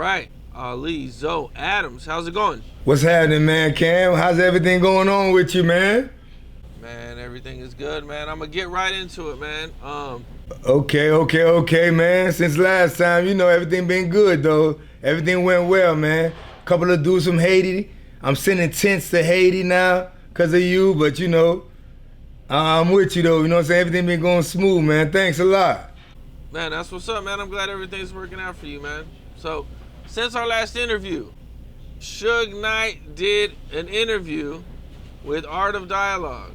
right. Ali Zoe Adams, how's it going? What's happening, man, Cam? How's everything going on with you, man? Man, everything is good, man. I'm gonna get right into it, man. Okay, man. Since last time, you know, everything been good, though. Everything went well, man. Couple of dudes from Haiti. I'm sending tents to Haiti now because of you, but, you know, I'm with you, though. You know what I'm saying? Everything been going smooth, man. Thanks a lot. Man, that's what's up, man. I'm glad everything's working out for you, man. So, since our last interview, Suge Knight did an interview with Art of Dialogue,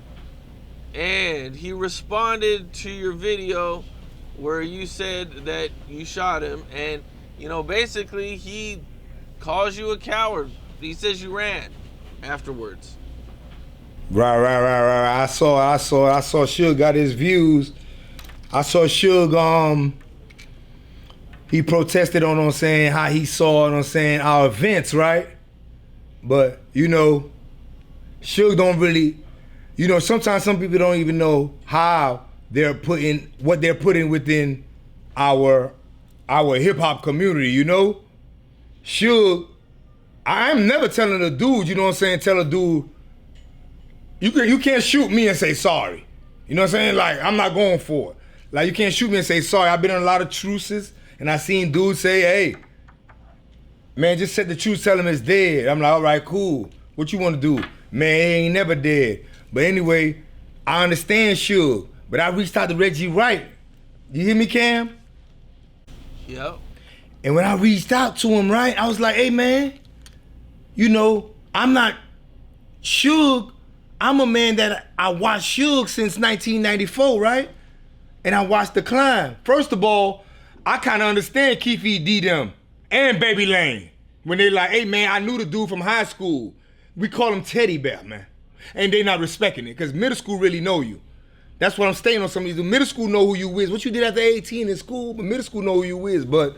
and he responded to your video where you said that you shot him, and, you know, basically he calls you a coward. He says you ran afterwards. Right. I saw Suge got his views. I saw Suge, he protested on, saying how he saw, our events, right? But, you know, Suge don't really, you know, sometimes some people don't even know how what they're putting within our hip hop community, you know? Suge, I'm never telling a dude, you know what I'm saying, tell a dude, you can't shoot me and say sorry. You know what I'm saying? Like, I'm not going for it. Like, you can't shoot me and say sorry. I've been in a lot of truces, and I seen dudes say, hey, man, just set the truth, tell him it's dead. I'm like, all right, cool. What you want to do? Man, he ain't never dead. But anyway, I understand Suge, but I reached out to Reggie Wright. You hear me, Cam? Yep. And when I reached out to him, right, I was like, hey, man, you know, I'm not Suge. I'm a man that I watched Suge since 1994, right? And I watched the climb. First of all, I kind of understand Keefe D them and Baby Lane. When they like, hey, man, I knew the dude from high school. We call him Teddy Bear, man. And they not respecting it, because middle school really know you. That's what I'm staying on some of these. Middle school know who you is. What you did after 18 in school, but middle school know who you is. But,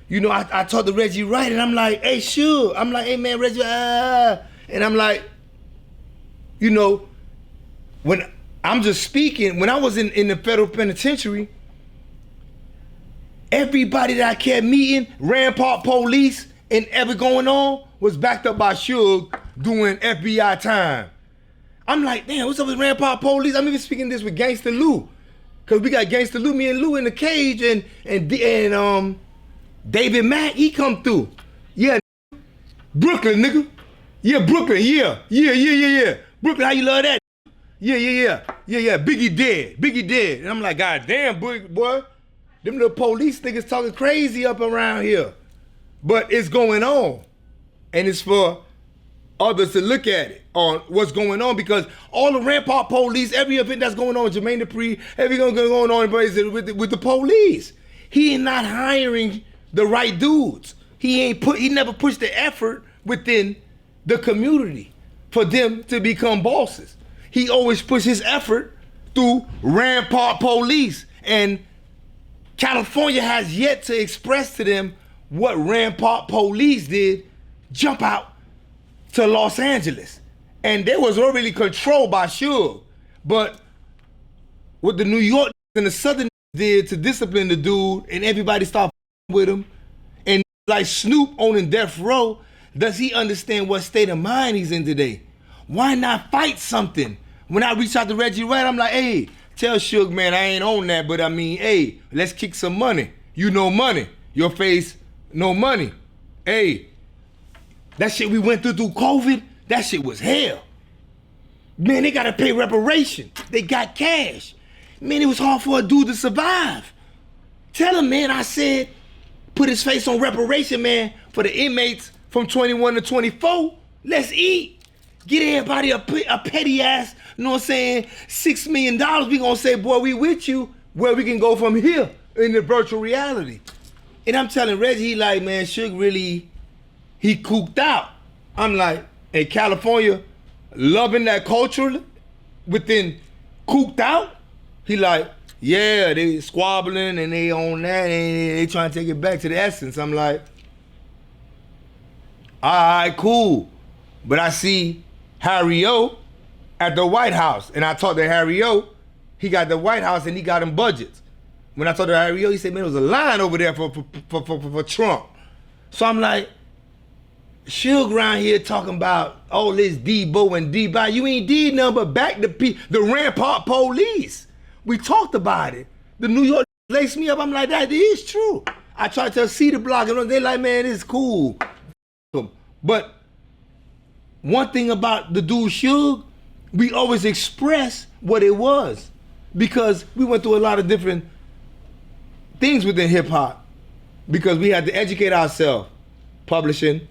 you know, I talked to Reggie Wright, and I'm like, hey, Suge. I'm like, hey, man, Reggie, And I'm like, you know, when I'm just speaking, when I was in the federal penitentiary, everybody that I kept meeting, Rampart police and ever going on, was backed up by Suge doing FBI time. I'm like, damn, what's up with Rampart police? I'm even speaking this with Gangsta Lou. Cause we got Gangsta Lou, me and Lou in the cage, and David Mack, he come through. Yeah, Brooklyn, nigga. Yeah, Brooklyn, yeah. Brooklyn, how you love that? Yeah. Biggie dead. And I'm like, God damn, boy, them little police niggas talking crazy up around here. But it's going on. And it's for others to look at it on what's going on, because all the Rampart police, every event that's going on, Jermaine Dupri, everything going on with the police. He ain't not hiring the right dudes. He never pushed the effort within the community for them to become bosses. He always pushed his effort through Rampart police, and California has yet to express to them what Rampart police did, jump out to Los Angeles. And they was already controlled by Suge. But what the New York and the Southern did to discipline the dude, and everybody started with him, and like Snoop owning death row, does he understand what state of mind he's in today? Why not fight something? When I reached out to Reggie Wright, I'm like, hey, tell Suge, man, I ain't on that, but I mean, hey, let's kick some money. You know money. Your face, no money. Hey, that shit we went through COVID, that shit was hell. Man, they gotta pay reparations. They got cash. Man, it was hard for a dude to survive. Tell him, man, I said, put his face on reparation, man, for the inmates from 21 to 24. Let's eat. Get everybody a petty ass, you know what I'm saying, $6 million. We gonna say, boy, we with you, where we can go from here in the virtual reality. And I'm telling Reggie, he like, man, Suge really, he cooped out. I'm like, in California, loving that culture within cooped out. He like, yeah, they squabbling and they on that and they trying to take it back to the essence. I'm like, all right, cool. But I see Harry O at the White House, and I talked to Harry O. He got the White House and he got him budgets. When I talked to Harry O, he said, man, there was a line over there for Trump. So I'm like, Suge around here talking about all this Debo and D-Bot. You ain't did nothing but back the Rampart police. We talked about it. The New York laced me up. I'm like, that is true. I tried to see the blog and they're like, man, it's cool. But one thing about the dude Suge, we always express what it was because we went through a lot of different things within hip hop because we had to educate ourselves, publishing,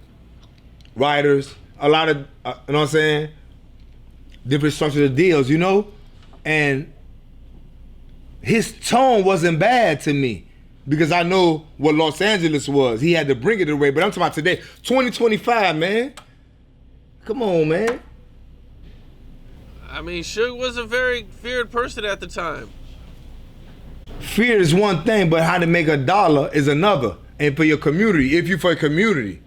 writers, a lot of, you know what I'm saying? Different structures of deals, you know? And his tone wasn't bad to me because I know what Los Angeles was. He had to bring it away, but I'm talking about today, 2025, man. Come on, man. I mean, Suge was a very feared person at the time. Fear is one thing, but how to make a dollar is another. And for your community, if you're for a community.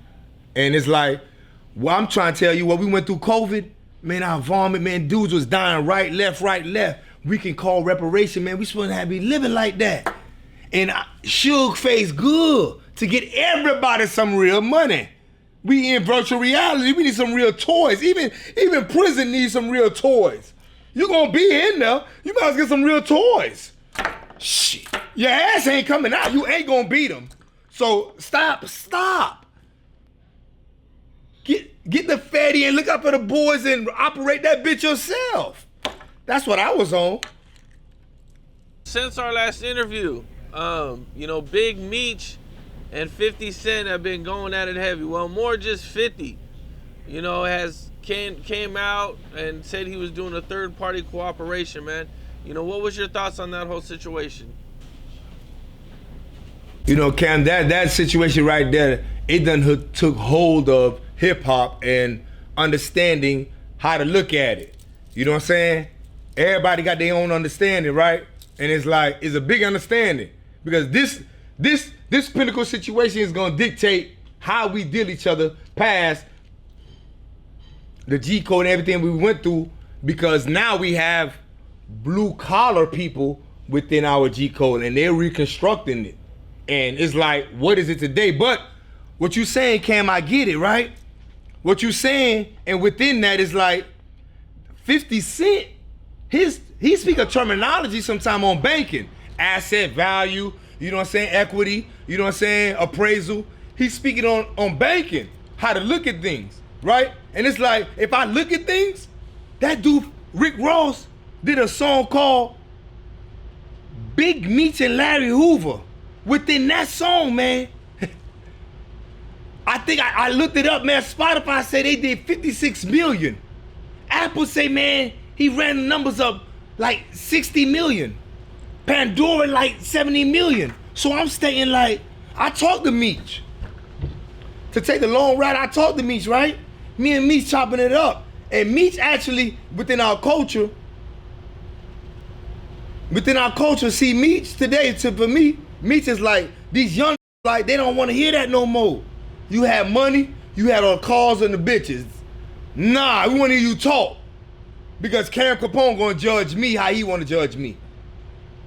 And it's like, well, I'm trying to tell you, when we went through COVID, man, our vomit, man, dudes was dying right, left. We can call reparation, man. We supposed to be living like that. And Suge faced good to get everybody some real money. We in virtual reality, we need some real toys. Even prison needs some real toys. You're gonna be in there, you might as well get some real toys. Shit, your ass ain't coming out, you ain't gonna beat them. So stop. Get the fatty and look up for the boys and operate that bitch yourself. That's what I was on. Since our last interview, you know, Big Meech and 50 Cent have been going at it heavy. Well, more just 50, you know, came out and said he was doing a third-party cooperation, man. You know, what was your thoughts on that whole situation? You know, Cam, that situation right there, it done took hold of hip-hop and understanding how to look at it. You know what I'm saying? Everybody got their own understanding, right? And it's like, it's a big understanding because this pinnacle situation is gonna dictate how we deal each other past the G code and everything we went through, because now we have blue collar people within our G code and they're reconstructing it. And it's like, what is it today? But what you saying, Cam, I get it, right? What you saying, and within that is like 50 Cent, he speak a terminology sometime on banking, asset value, you know what I'm saying, equity, you know what I'm saying, appraisal. He's speaking on banking, how to look at things, right? And it's like, if I look at things, that dude, Rick Ross, did a song called Big Meech and Larry Hoover. Within that song, man, I think I looked it up, man. Spotify said they did 56 million. Apple say, man, he ran the numbers up like 60 million. Pandora like 70 million. So I'm stating like, I talked to Meech. To take the long ride, I talked to Meech, right? Me and Meech chopping it up. And Meech actually, within our culture, see Meech today, for me, Meech is like, these young, like, they don't want to hear that no more. You have money, you had all the cars and the bitches. Nah, we want to hear you talk. Because Cam Capone gonna judge me how he want to judge me.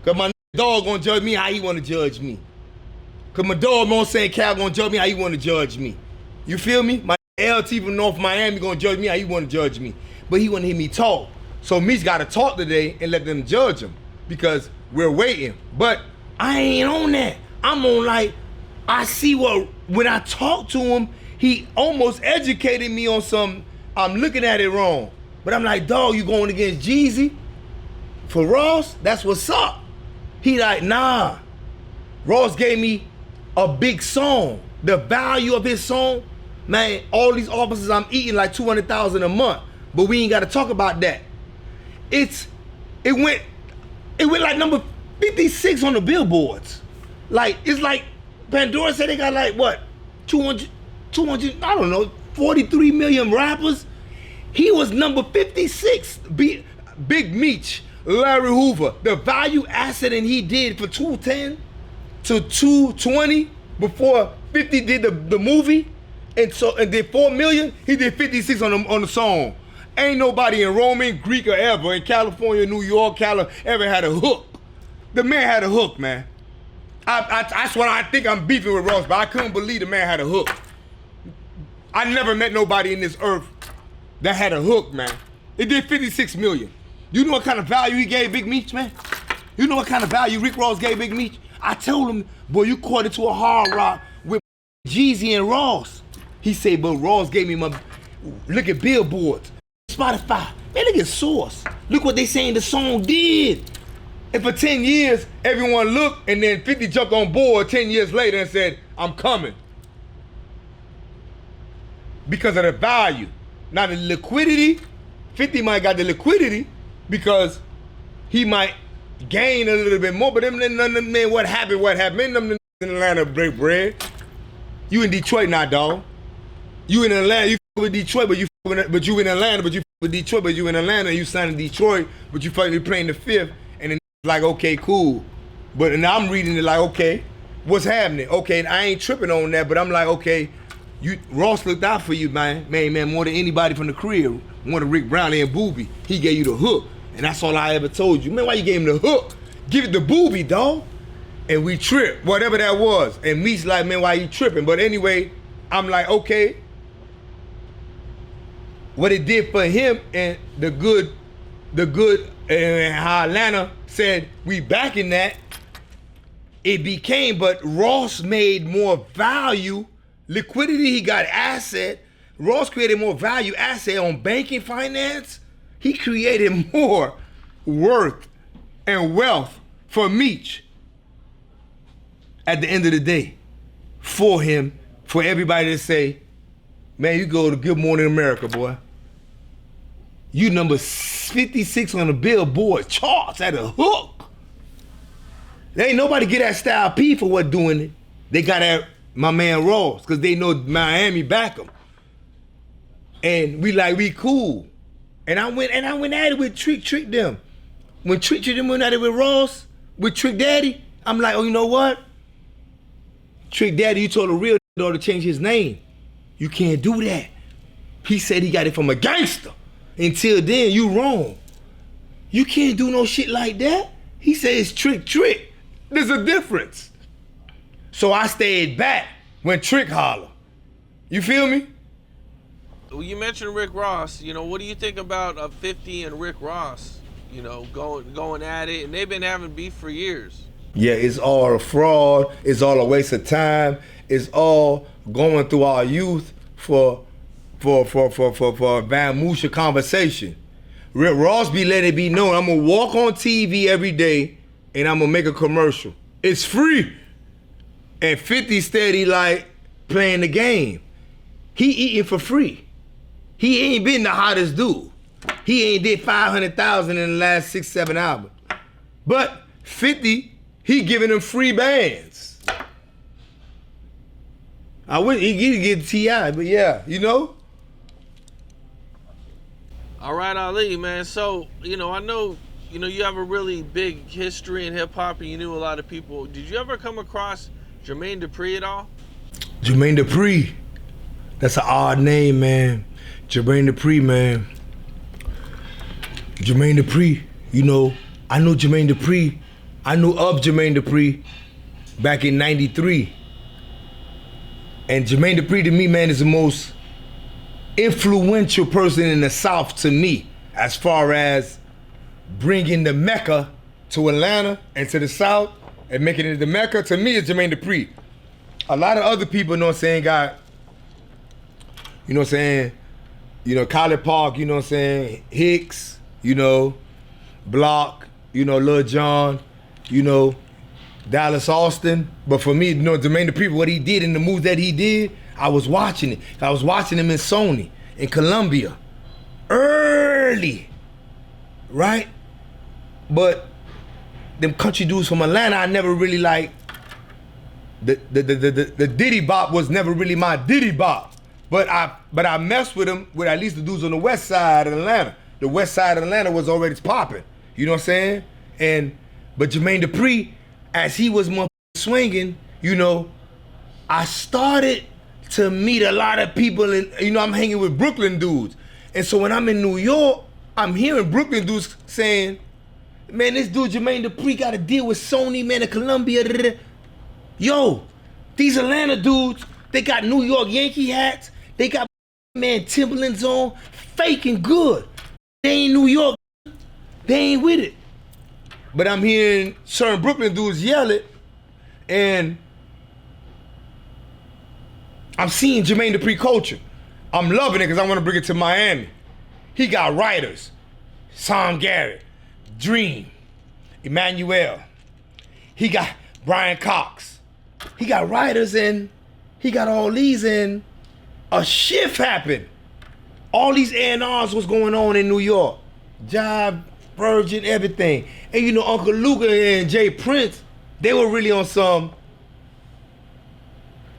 Cause my dog gonna judge me how he want to judge me. Cause my dog Mo saying Cal gonna judge me how he want to judge me. You feel me? My LT from North Miami gonna judge me how he want to judge me. But he want to hear me talk. So Meech gotta talk today and let them judge him. Because we're waiting. But I ain't on that. I'm on like, I see when I talk to him, he almost educated me on some, I'm looking at it wrong. But I'm like, dog, you going against Jeezy? For Ross, that's what's up. He like, nah. Ross gave me a big song. The value of his song, man, all these officers I'm eating like $200,000 a month. But we ain't gotta talk about that. It went like number 56 on the billboards. Like, it's like, Pandora said they got like, what, 200, I don't know, 43 million rappers. He was number 56, Big Meech, Larry Hoover. The value asset and he did for 210 to 220 before 50 did the movie, and did 4 million, he did 56 on the song. Ain't nobody in Roman, Greek, or ever in California, New York, ever had a hook. The man had a hook, man. That's what I think I'm beefing with Ross, but I couldn't believe the man had a hook. I never met nobody in this earth that had a hook, man. It did 56 million. You know what kind of value he gave Big Meech, man? You know what kind of value Rick Ross gave Big Meech? I told him, boy, you caught it to a hard rock with Jeezy and Ross. He said, but Ross gave me my, look at billboards, Spotify. Man, look at Source. Look what they saying the song did. And for 10 years, everyone looked, and then 50 jumped on board 10 years later and said, I'm coming. Because of the value. Now the liquidity, 50 might got the liquidity because he might gain a little bit more, but them man, what happened? Man, them in Atlanta break bread. You in Detroit now, dog. You in Atlanta, you with Detroit, but you in Atlanta, but you with Detroit, but you in Atlanta, you signed in Detroit, but you playing the fifth, and then like, okay, cool. But now I'm reading it like, okay, what's happening? Okay, I ain't tripping on that, but I'm like, okay, Ross looked out for you, man, more than anybody from the crib, more than Rick Brown and Booby. He gave you the hook, and that's all I ever told you. Man, why you gave him the hook? Give it to Booby, dog. And we tripped, whatever that was. And Meech's like, man, why you tripping? But anyway, I'm like, okay. What it did for him and the good, and how Atlanta said we backing that, it became, but Ross made more value, liquidity, he got asset. Ross created more value asset on banking finance. He created more worth and wealth for Meech at the end of the day, for him, for everybody to say, man, you go to Good Morning America, boy. You number 56 on the Billboard charts at a hook. There ain't nobody get that style P for what doing it. They got at my man Ross, because they know Miami back him. And we cool. And I went at it with Trick them. When Trick them went at it with Ross, with Trick Daddy, I'm like, oh, you know what? Trick Daddy, you told a real dog to change his name. You can't do that. He said he got it from a gangster. Until then, you wrong. You can't do no shit like that. He said it's Trick. There's a difference. So I stayed back when Trick holler. You feel me? Well, you mentioned Rick Ross. You know, what do you think about 50 and Rick Ross? You know, going at it, and they've been having beef for years. Yeah, it's all a fraud. It's all a waste of time. It's all going through our youth for Van Musha conversation. Rick Ross be letting it be known, I'm gonna walk on TV every day and I'm gonna make a commercial. It's free. And 50 steady like playing the game. He eating for free. He ain't been the hottest dude. He ain't did 500,000 in the last 6-7 albums. But 50, he giving them free bands. I wish he get T.I., but yeah, you know? All right, Ali, man. So, you know, I know, you know, you have a really big history in hip hop and you knew a lot of people. Did you ever come across Jermaine Dupri at all? Jermaine Dupri. That's an odd name, man. Jermaine Dupri, man. Jermaine Dupri. You know, I know Jermaine Dupri. I knew of Jermaine Dupri back in '93. And Jermaine Dupri to me, man, is the most influential person in the South to me, as far as bringing the Mecca to Atlanta and to the South and making it the Mecca. To me, it's Jermaine Dupri. A lot of other people, you know what I'm saying, got, you know what I'm saying, you know, College Park, you know what I'm saying, Hicks, you know, Block, you know, Lil Jon, you know, Dallas Austin. But for me, you know, Jermaine Dupri, what he did and the moves that he did, I was watching it. I was watching him in Sony, in Columbia, early, right? But them country dudes from Atlanta, I never really like. The Diddy Bop was never really my Diddy Bop. But I messed with him, with at least the dudes on the west side of Atlanta. The west side of Atlanta was already popping. You know what I'm saying? But Jermaine Dupri, as he was swinging, you know, I started to meet a lot of people, and you know, I'm hanging with Brooklyn dudes. And so when I'm in New York, I'm hearing Brooklyn dudes saying, man, this dude Jermaine Dupri got to deal with Sony, man, and Columbia. Yo, these Atlanta dudes, they got New York Yankee hats, They got man Timberlands on, faking good. They ain't New York. They ain't with it. But I'm hearing certain Brooklyn dudes yell it, and I'm seeing Jermaine Dupri culture. I'm loving it because I want to bring it to Miami. He got writers, Sam Garrett, Dream, Emmanuel. He got Brian Cox. He got writers and he got all these, and a shift happened. All these A&Rs was going on in New York. Jive, Virgin, everything. And you know, Uncle Luca and Jay Prince, they were really on some,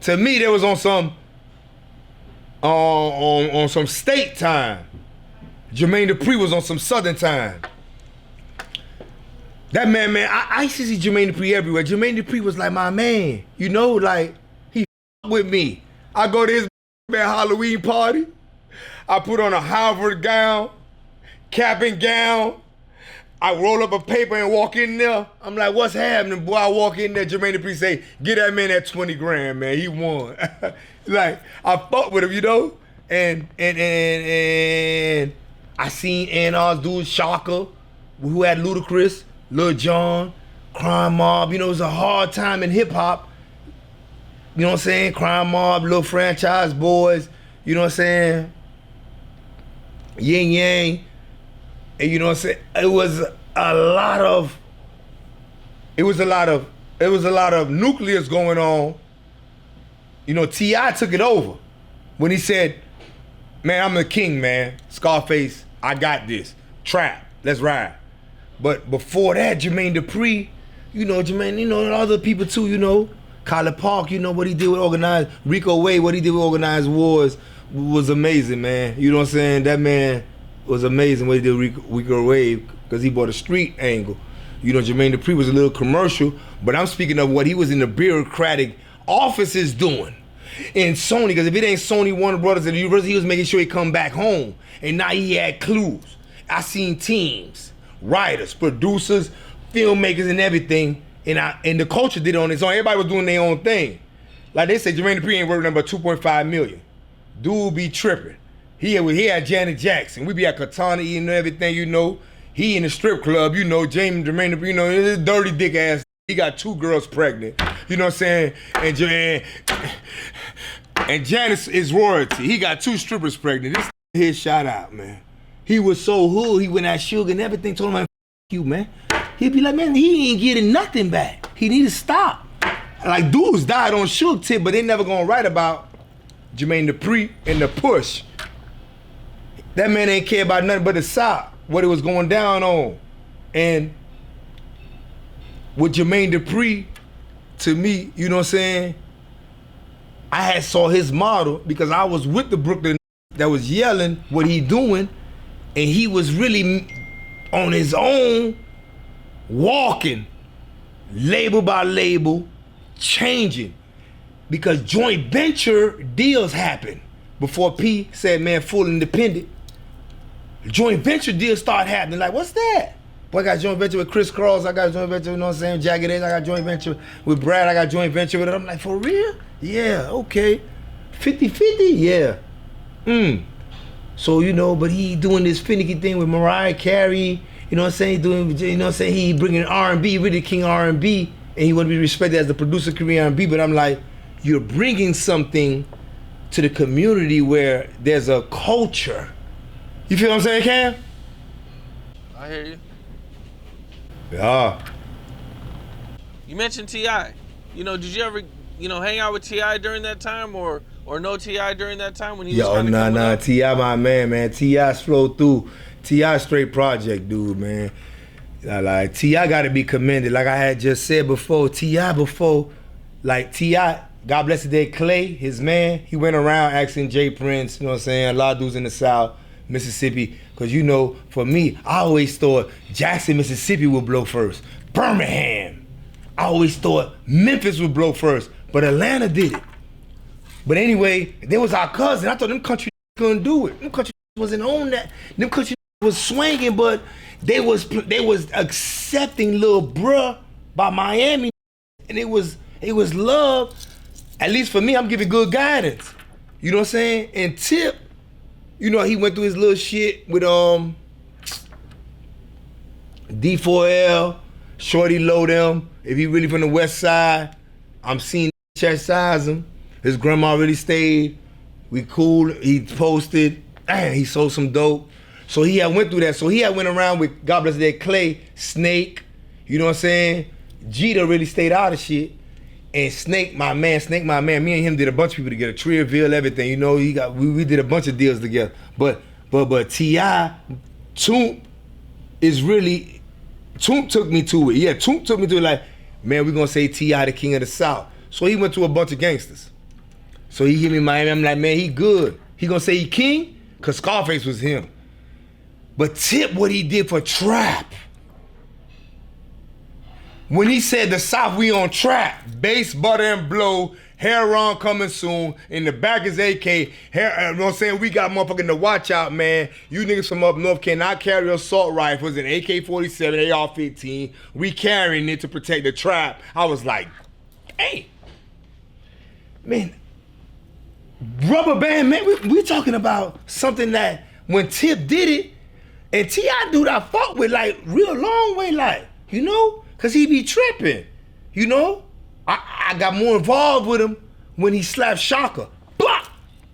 to me, they was on some, on some state time. Jermaine Dupri was on some southern time. That man, I used to see Jermaine Dupri everywhere. Jermaine Dupri was like my man, you know, like he with me. I go to his Halloween party. I put on a Harvard gown, cap and gown. I roll up a paper and walk in there. I'm like, what's happening, boy? I walk in there, Jermaine Dupri say, get that man that 20 grand, man. He won. Like, I fuck with him, you know? And I seen A&R's dude, Shaka, who had Ludacris, Lil Jon, Crime Mob. You know, it was a hard time in hip hop. You know what I'm saying? Crime Mob, Lil Franchise Boys, you know what I'm saying? Yin Yang. And you know what I'm saying? It was a lot of nucleus going on. You know, T.I. took it over when he said, man, I'm the king, man. Scarface, I got this. Trap, let's ride. But before that, Jermaine Dupri, you know, and other people too, you know. Colin Park, you know, what he did with organized, Rico Wade, what he did with organized wars was amazing, man. You know what I'm saying? That man was amazing what he did with Rico Wade because he brought a street angle. You know, Jermaine Dupri was a little commercial, but I'm speaking of what he was in the bureaucratic offices doing in Sony, because if it ain't Sony, Warner Brothers, and the Universal, he was making sure he come back home. And now he had clues. I seen teams, writers, producers, filmmakers, and everything. And the culture did it on its own. Everybody was doing their own thing. Like they say, Jermaine Dupri ain't worth nothing but 2.5 million. Dude be tripping. He had Janet Jackson. We be at Katana eating everything, you know. He in the strip club, you know, Jermaine Dupri, you know, his dirty dick ass. He got 2 girls pregnant. You know what I'm saying? And Janice is royalty. He got 2 strippers pregnant. This his shout out, man. He was so hood, he went at Suge and everything, told him, man, you, man. He'd be like, man, he ain't getting nothing back. He need to stop. Like, dudes died on Suge tip, but they never gonna write about Jermaine Dupri and the push. That man ain't care about nothing but the South, what it was going down on. And with Jermaine Dupri, to me, you know what I'm saying? I had saw his model because I was with the Brooklyn that was yelling what he doing, and he was really on his own, walking, label by label, changing, because joint venture deals happen. Before P said, man, full independent, joint venture deals start happening. Like, what's that? Boy, I got joint venture with Chris Cross, I got joint venture, you know what I'm saying, Jagged Edge, I got joint venture with Brad, I got joint venture with it. I'm like, for real? Yeah, okay. 50-50? Yeah. So, you know, but he doing this finicky thing with Mariah Carey, you know what I'm saying, doing, you know what I'm saying, he bringing R&B, really king R&B, and he want to be respected as the producer of Korean R&B, but I'm like, you're bringing something to the community where there's a culture. You feel what I'm saying, Cam? I hear you. Yeah. You mentioned T.I. You know, did you ever, you know, hang out with T.I. during that time or no T.I. during that time when he was kind of coming up? T.I. my man. T.I.'s flow through. T.I. straight project dude, man. Like, T.I. gotta be commended. Like I had just said before, T.I. God bless his dead Clay, his man, he went around asking Jay Prince, you know what I'm saying, a lot of dudes in the South, Mississippi, because you know, for me, I always thought Jackson, Mississippi would blow first. Birmingham. I always thought Memphis would blow first, but Atlanta did it. But anyway, there was our cousin. I thought them country couldn't do it. Them country wasn't on that. Them country was swinging, but they was accepting Lil Bruh by Miami, and it was love. At least for me, I'm giving good guidance. You know what I'm saying? And Tip, you know, he went through his little shit with D4L, Shorty Low them. If he really from the west side, I'm seeing chastise him. His grandma really stayed. We cool. He posted. Damn, he sold some dope. So he had went through that. So he had went around with, God bless that Clay, Snake. You know what I'm saying? Jeter really stayed out of shit. And Snake, my man, me and him did a bunch of people together. Trierville, everything. You know, we did a bunch of deals together. But T.I., Toomp is really, Toomp took me to it. Yeah, Toomp took me to it like, man, we're gonna say T.I. the king of the South. So he went to a bunch of gangsters. So he hit me in Miami, I'm like, man, he good. He gonna say he king? Cause Scarface was him. But Tip, what he did for trap. When he said the South, we on trap. Bass, butter, and blow. Heron coming soon. In the back is AK. You know what I'm saying? We got motherfucking to watch out, man. You niggas from up north cannot carry assault rifles and AK-47, AR-15. We carrying it to protect the trap. I was like, hey. Man, Rubber Band, man, we talking about something that when Tip did it, and T.I. dude I fought with like real long way, like, you know? Cause he be tripping, you know? I got more involved with him when he slapped Shaka. Blah!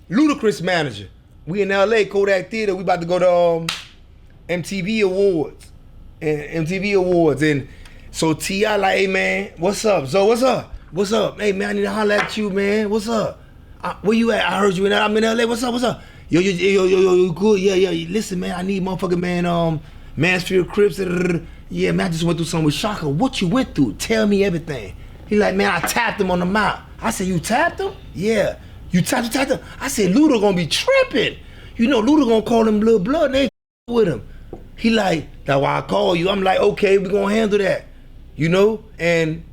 Ludacris manager. We in LA, Kodak Theater, we about to go to MTV Awards. And so T.I. like, hey man, what's up? So what's up? What's up? Hey man, I need to holler at you, man. What's up? Where you at? I heard you I'm in LA. What's up? Yo, good. Yeah. Listen, man, I need motherfucking man, Mansfield Crips. Yeah, man, I just went through something with Shaka. What you went through? Tell me everything. He like, man, I tapped him on the mouth. I said, you tapped him? Yeah. You tapped him? I said, Luda gonna be tripping. You know, Luda gonna call him Lil Blood and they with him. He like, that's why I call you. I'm like, okay, we gonna handle that. You know? And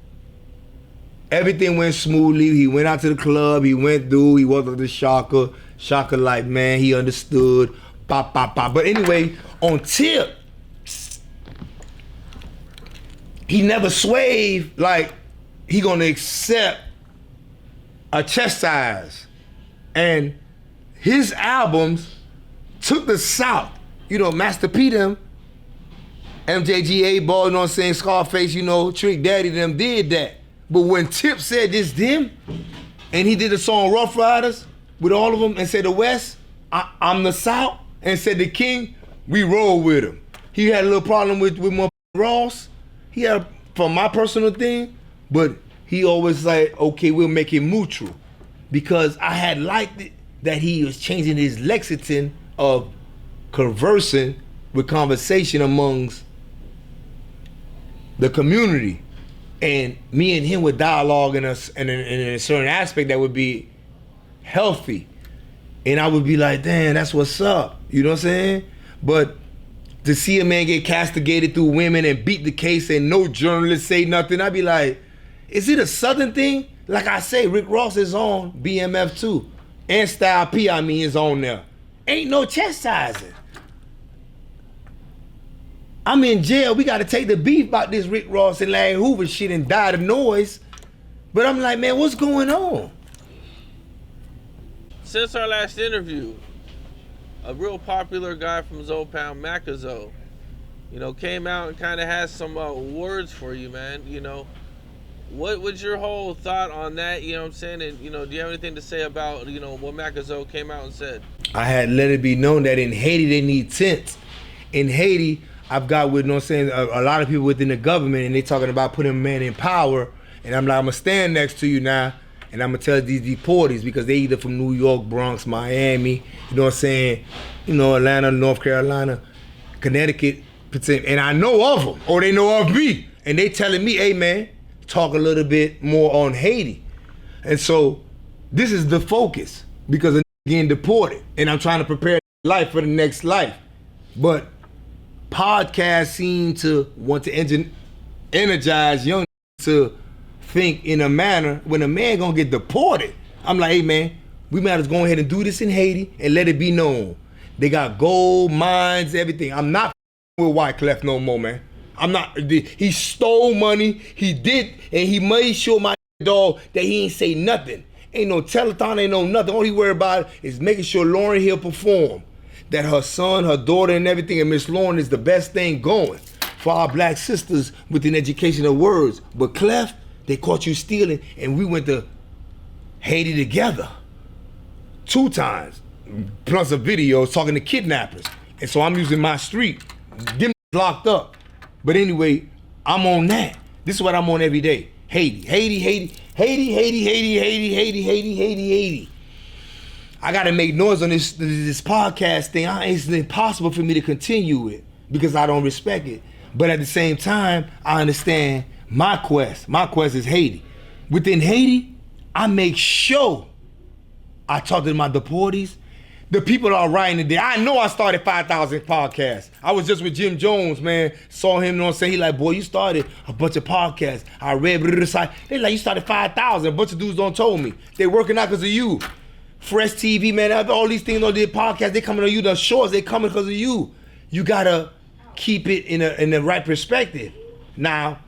everything went smoothly. He went out to the club. He went through. He walked up to Shaka. Shaka like, man, he understood. Pop. But anyway, on Tip, he never swayed like he gonna accept a chastise. And his albums took the South. You know, Master P them, MJG, Ball, you know what I'm saying, Scarface, you know, Trick Daddy them did that. But when Tip said this them, and he did the song Rough Riders with all of them and said the West, I'm the South, and said the King, we roll with him. He had a little problem with Ross. He had, from my personal thing, but he always like, okay, we'll make it mutual. Because I had liked it that he was changing his lexicon of conversing with conversation amongst the community. And me and him would dialogue in a certain aspect that would be healthy. And I would be like, damn, that's what's up. You know what I'm saying? But to see a man get castigated through women and beat the case and no journalist say nothing, I'd be like, is it a Southern thing? Like I say, Rick Ross is on BMF too. And Style P, is on there. Ain't no chastising. I'm in jail. We got to take the beef about this Rick Ross and Larry Hoover shit and die the noise. But I'm like, man, what's going on? Since our last interview, a real popular guy from Zopound, Macazo, you know, came out and kind of has some words for you, man. You know, what was your whole thought on that? You know what I'm saying? And, you know, do you have anything to say about, you know, what Macazo came out and said? I had let it be known that in Haiti, they need tents. In Haiti, I've got with, you know what I'm saying, a lot of people within the government, and they talking about putting a man in power. And I'm like, I'm gonna stand next to you now, and I'm gonna tell these deportees, because they either from New York, Bronx, Miami, you know what I'm saying, you know, Atlanta, North Carolina, Connecticut, and I know of them, or they know of me. And they telling me, hey man, talk a little bit more on Haiti. And so this is the focus, because of getting deported, and I'm trying to prepare life for the next life. But podcasts seem to want to energize young to think in a manner when a man gonna get deported. I'm like, hey man, we might as well go ahead and do this in Haiti and let it be known. They got gold mines, everything. I'm not with Wyclef no more, man. I'm not. He stole money. He did, and he made sure my dog that he ain't say nothing. Ain't no telethon, ain't no nothing. All he worried about is making sure Lauryn Hill perform. That her son, her daughter, and everything, and Miss Lauryn is the best thing going for our black sisters with an education of words. But Clef, they caught you stealing, and we went to Haiti together 2 times, plus a video talking to kidnappers. And so I'm using my street. Them locked up. But anyway, I'm on that. This is what I'm on every day. Haiti, Haiti, Haiti, Haiti, Haiti, Haiti, Haiti, Haiti, Haiti, Haiti, Haiti. I gotta make noise on this podcast thing. It's impossible for me to continue it because I don't respect it. But at the same time, I understand my quest. My quest is Haiti. Within Haiti, I make sure I talk to my deportees. The people that are writing it there. I know I started 5,000 podcasts. I was just with Jim Jones, man. Saw him, you know what I'm saying? He like, boy, you started a bunch of podcasts. I read, they like, you started 5,000. A bunch of dudes don't told me. They working out because of you. Fresh TV, man, all these things on the podcast, they coming on you. The shorts, they coming because of you. You gotta keep it in the right perspective. Now,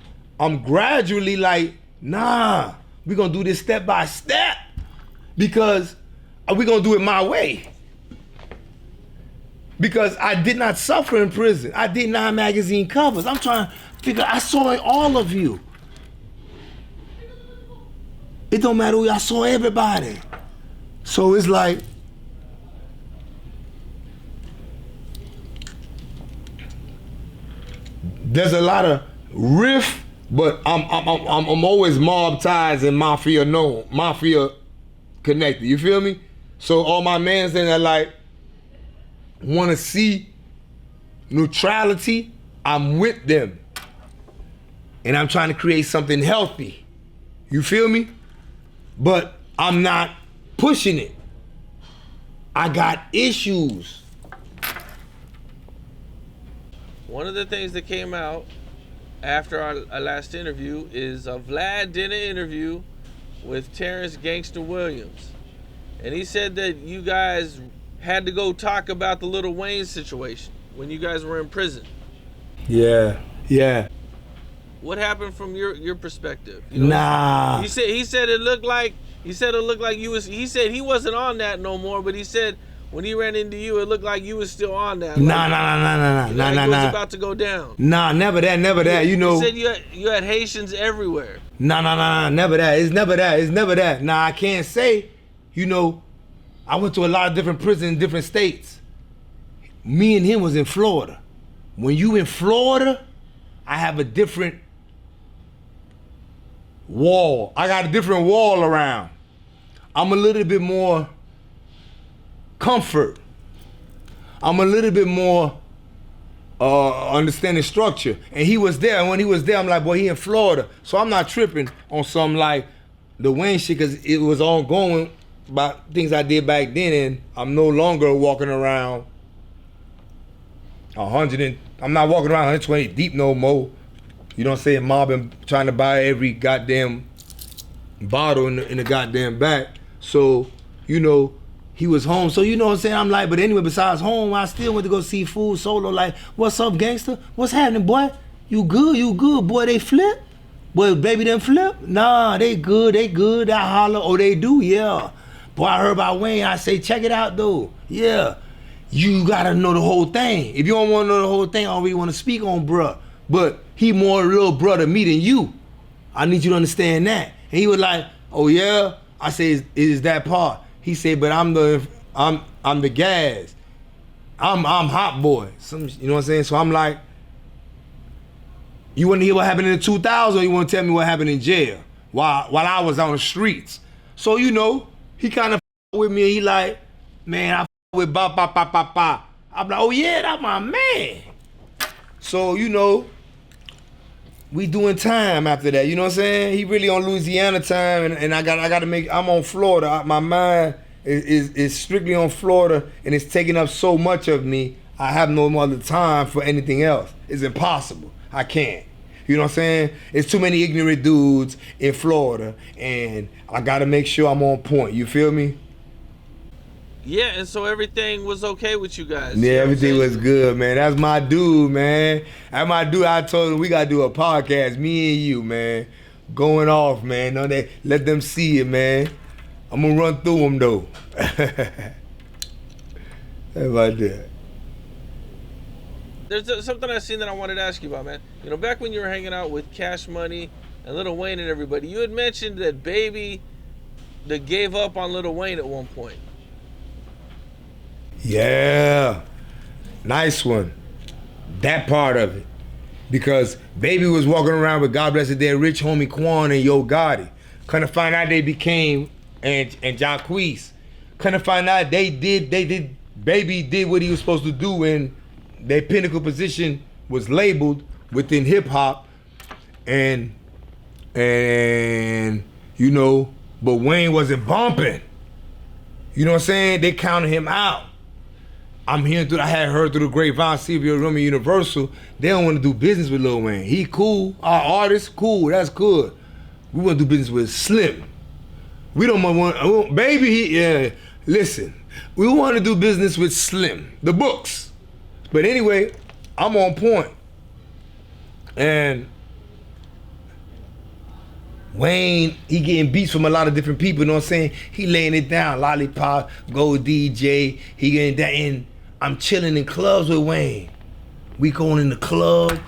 I'm gradually like, nah, we gonna do this step by step because we gonna do it my way. Because I did not suffer in prison. I did 9 magazine covers. I'm trying to figure, I saw all of you. It don't matter who, I saw everybody. So it's like, there's a lot of riff, but I'm always mob ties and mafia connected. You feel me? So all my mans in there like want to see neutrality. I'm with them, and I'm trying to create something healthy. You feel me? But I'm not pushing it. I got issues. One of the things that came out after our last interview is Vlad did an interview with Terrence Gangster Williams. And he said that you guys had to go talk about the Lil Wayne situation when you guys were in prison. Yeah. What happened from your perspective? You know, Nah. He said it looked like you was. He said he wasn't on that no more, but he said when he ran into you, it looked like you was still on that. Nah. It was about to go down. Nah, never that. You know. He said you had Haitians everywhere. Nah, never that. It's never that. Nah, I can't say. You know, I went to a lot of different prisons in different states. Me and him was in Florida. When you in Florida, I have a different wall. I got a different wall around. I'm a little bit more comfort. I'm a little bit more understanding structure. And he was there, and when he was there, I'm like, boy, he in Florida. So I'm not tripping on something like the Wayne shit, because it was ongoing about things I did back then, and I'm no longer walking around 100 and, I'm not walking around 120 deep no more. You know what I'm saying? Mobbing, trying to buy every goddamn bottle in the goddamn back. So, you know, he was home. So, you know what I'm saying? I'm like, but anyway, besides home, I still went to go see Food Solo. Like, what's up, gangster? What's happening, boy? You good, boy. They flip? Boy, baby, them flip? Nah, they good. I holler. Oh, they do? Yeah. Boy, I heard about Wayne. I say, check it out, though. Yeah. You gotta know the whole thing. If you don't wanna know the whole thing, I don't really wanna speak on bruh. But he more little brother to me than you. I need you to understand that. And he was like, oh yeah? I say, is that part? He said, but I'm the gas. I'm hot boy. You know what I'm saying? So I'm like, you wanna hear what happened in the 2000s, or you wanna tell me what happened in jail while I was on the streets? So, you know, he kind of with me, and he like, man, I with ba. I'm like, oh yeah, that's my man. So, you know, we doing time after that, you know what I'm saying? He really on Louisiana time, and I gotta make, I'm on Florida. My mind is strictly on Florida, and it's taking up so much of me, I have no other time for anything else. It's impossible. I can't. You know what I'm saying? It's too many ignorant dudes in Florida, and I gotta make sure I'm on point. You feel me? Yeah, and so everything was okay with you guys. Yeah, everything was good, man. That's my dude, man. That's my dude. I told him we gotta do a podcast, me and you, man. Going off, man. No, let them see it, man. I'm gonna run through them though. How about that? There's something I seen that I wanted to ask you about, man. You know, back when you were hanging out with Cash Money and Lil Wayne and everybody, you had mentioned that Baby that gave up on Lil Wayne at one point. Yeah, nice one. That part of it. Because Baby was walking around with God Bless the Dead Rich Homie Quan and Yo Gotti. Couldn't find out they became, and Jacquees. Couldn't find out they did, Baby did what he was supposed to do, and their pinnacle position was labeled within hip hop. And you know, but Wayne wasn't bumping. You know what I'm saying? They counted him out. I had heard through the grapevine, CBO Room and Universal, they don't want to do business with Lil Wayne. He cool, our artist, cool, that's good. We want to do business with Slim. We don't want, Baby, listen, we want to do business with Slim, the books. But anyway, I'm on point. And Wayne, he getting beats from a lot of different people, you know what I'm saying? He laying it down, Lollipop, Go DJ, he getting that in. I'm chilling in clubs with Wayne. We going in the club,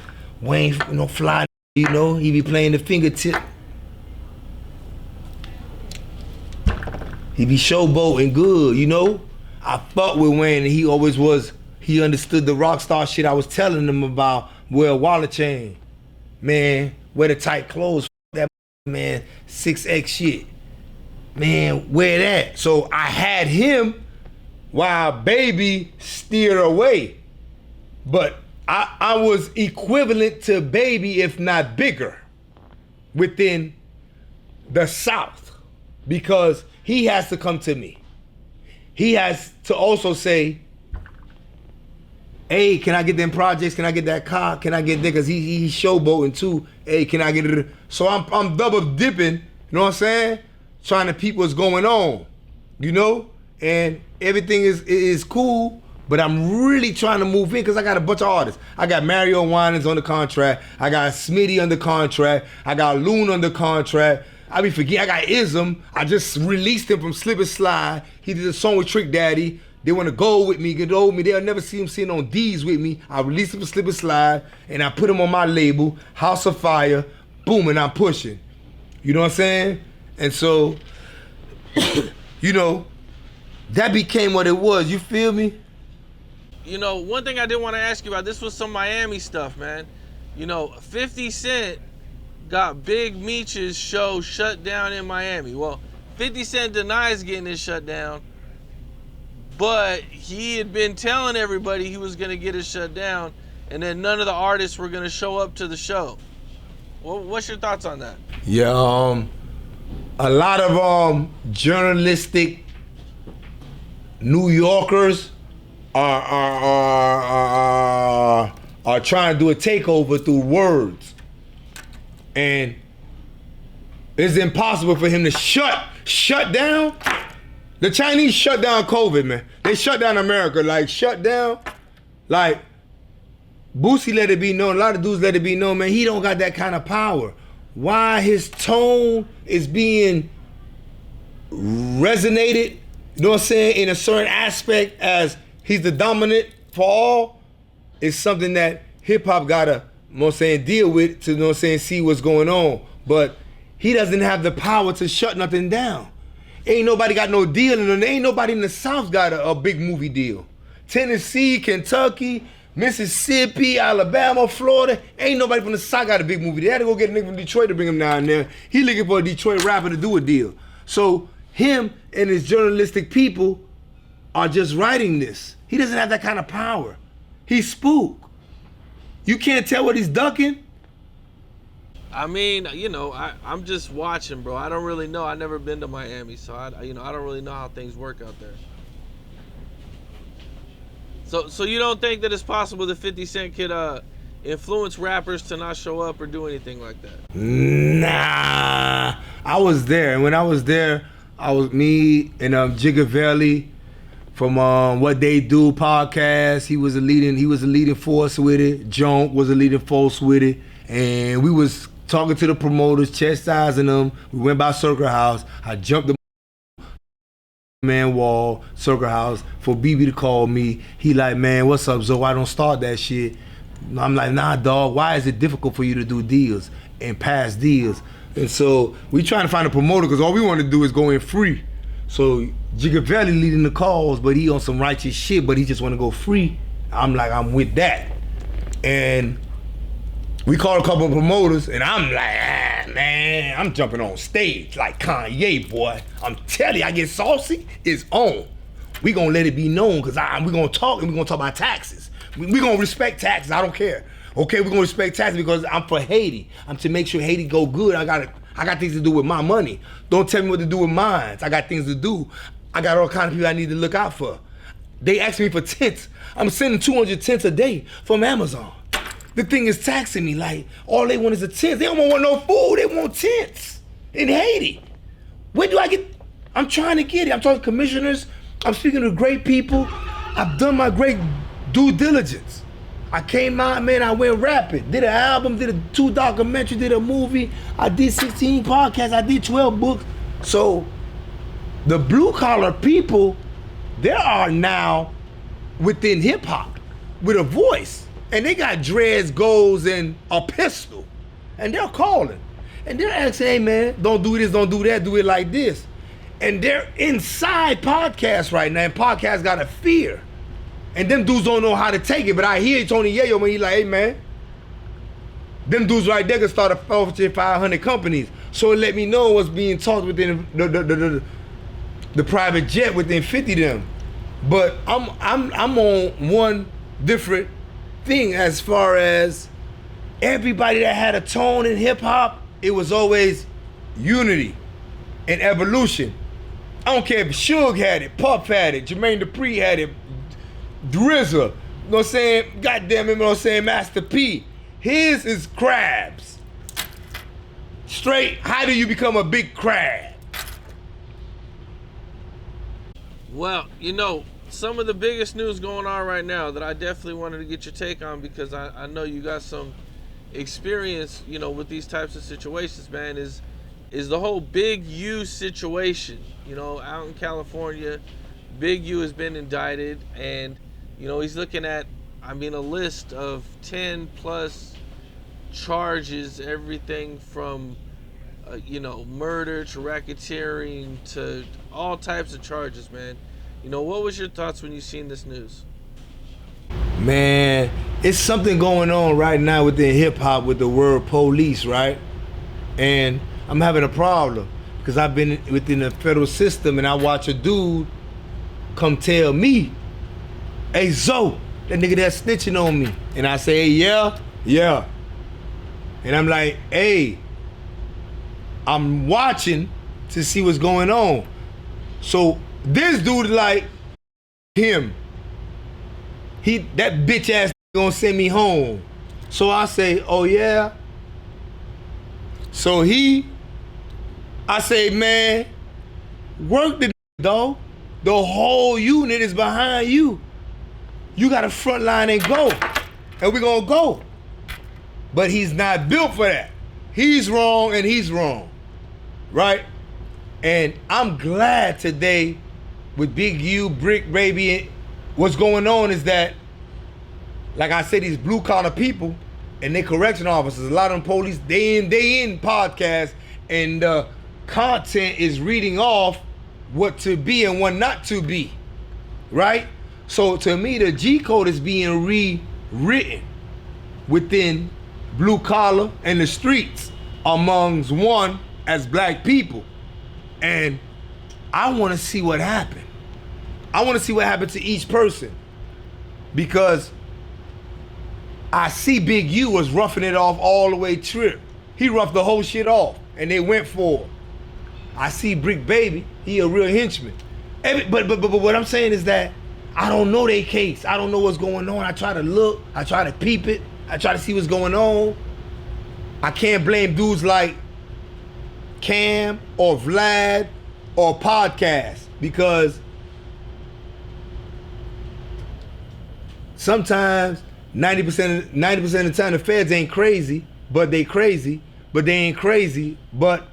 Wayne, you know, fly, you know, he be playing the fingertip. He be showboating good, you know? I fuck with Wayne, and he always was, he understood the rock star shit I was telling him about. Wear a wallet chain. Man, wear the tight clothes, that man, 6X shit. Man, wear that. So I had him while Baby steered away. But I was equivalent to Baby, if not bigger, within the South, because he has to come to me. He has to also say, hey, can I get them projects? Can I get that car? Can I get that? Because he's showboating too. Hey, can I get it? So I'm double dipping, you know what I'm saying? Trying to peep what's going on, you know? And everything is cool, but I'm really trying to move in because I got a bunch of artists. I got Mario Winans on the contract. I got Smitty under contract. I got Loon under contract. I be forgetting, I got Ism. I just released him from Slip and Slide. He did a song with Trick Daddy. They want to go with me, get over me. They'll never see him sitting on D's with me. I released him from Slip and Slide, and I put him on my label, House of Fire. Boom, and I'm pushing. You know what I'm saying? And so, you know, that became what it was. You feel me? You know, one thing I did want to ask you about, this was some Miami stuff, man. You know, 50 Cent got Big Meech's show shut down in Miami. Well, 50 Cent denies getting it shut down, but he had been telling everybody he was going to get it shut down, and then none of the artists were going to show up to the show. Well, what's your thoughts on that? Yeah, a lot of journalistic New Yorkers are trying to do a takeover through words. And it's impossible for him to shut down. The Chinese shut down COVID, man. They shut down America, like shut down. Like Boosie let it be known, a lot of dudes let it be known, man, he don't got that kind of power. Why his tone is being resonated, you know what I'm saying, in a certain aspect as he's the dominant for all, is something that hip hop gotta, you know what I'm saying, deal with to, you know what I'm saying, see what's going on. But he doesn't have the power to shut nothing down. Ain't nobody got no deal, and ain't nobody in the South got a big movie deal. Tennessee, Kentucky, Mississippi, Alabama, Florida, ain't nobody from the South got a big movie. They had to go get a nigga from Detroit to bring him down there. He looking for a Detroit rapper to do a deal. So him and his journalistic people are just writing this. He doesn't have that kind of power. He's spook. You can't tell what he's ducking. I mean, you know, I'm just watching, bro. I don't really know. I've never been to Miami, so I don't really know how things work out there. So you don't think that it's possible that 50 Cent could influence rappers to not show up or do anything like that? Nah, I was there, and when I was there, I was me and Jigga Valley from What They Do podcast. He was a leading force with it. Jonk was a leading force with it, and we was talking to the promoters, chastising them. We went by Circle House. I jumped the man wall, Circle House, for BB to call me. He like, man, what's up, Zo? I don't start that shit. I'm like, nah, dog, why is it difficult for you to do deals and pass deals? And so we trying to find a promoter because all we want to do is go in free. So Gigavelli leading the calls, but he on some righteous shit, but he just want to go free. I'm like, I'm with that. And we called a couple of promoters, and I'm like, man, I'm jumping on stage like Kanye, boy. I'm telling you, I get saucy, it's on. We gonna let it be known, because we gonna talk, and we gonna talk about taxes. We gonna respect taxes, I don't care. Okay, we gonna respect taxes because I'm for Haiti. I'm to make sure Haiti go good. I got things to do with my money. Don't tell me what to do with mine. I got things to do. I got all kinds of people I need to look out for. They ask me for tents. I'm sending 200 tents a day from Amazon. The thing is taxing me, like, all they want is a tent. They don't want no food, they want tents in Haiti. Where do I get? I'm trying to get it. I'm talking to commissioners, I'm speaking to great people. I've done my great due diligence. I came out, man, I went rapid. Did an album, did 2 documentaries, did a movie. I did 16 podcasts, I did 12 books. So the blue collar people, there are now within hip hop with a voice. And they got dreads, goals, and a pistol. And they're calling. And they're asking, hey man, don't do this, don't do that, do it like this. And they're inside podcasts right now, and podcasts got a fear. And them dudes don't know how to take it, but I hear Tony Yayo when he like, hey man, them dudes right there can start a Fortune 500 companies. So it let me know what's being talked within the private jet within 50 of them. But I'm on one different thing as far as everybody that had a tone in hip hop, it was always unity and evolution. I don't care if Suge had it, Puff had it, Jermaine Dupri had it, RZA, you know what I'm saying? Goddamn it, you know what I'm saying? Master P. His is crabs. Straight, how do you become a big crab? Well, you know, some of the biggest news going on right now that I definitely wanted to get your take on, because I know you got some experience, you know, with these types of situations, man, is the whole Big U situation. You know, out in California, Big U has been indicted, and, you know, he's looking at, I mean, a list of 10 plus charges, everything from, you know, murder to racketeering to all types of charges, man. You know, what was your thoughts when you seen this news? Man, it's something going on right now within hip hop with the word police, right? And I'm having a problem because I've been within the federal system and I watch a dude come tell me, hey Zo, that nigga that's snitching on me. And I say, hey, yeah. And I'm like, hey, I'm watching to see what's going on. So this dude like him. That bitch ass gonna send me home. So I say, oh yeah. So I say, man, work the dog. The whole unit is behind you. You gotta front line and go. And we gonna go. But he's not built for that. He's wrong and he's wrong. Right? And I'm glad today with Big U, Brick Baby, what's going on is that, like I said, these blue collar people and they correction officers, a lot of them police, day in podcasts, and content is reading off what to be and what not to be, right? So to me, the G code is being rewritten within blue collar and the streets amongst one as black people. And I want to see what happened. I want to see what happened to each person, because I see Big U was roughing it off all the way trip. He roughed the whole shit off and they went for it. I see Brick Baby, he a real henchman. But what I'm saying is that I don't know their case. I don't know what's going on. I try to look, I try to peep it, I try to see what's going on. I can't blame dudes like Cam or Vlad or Podcast, because sometimes 90% of the time the feds ain't crazy, but they crazy, but they ain't crazy. But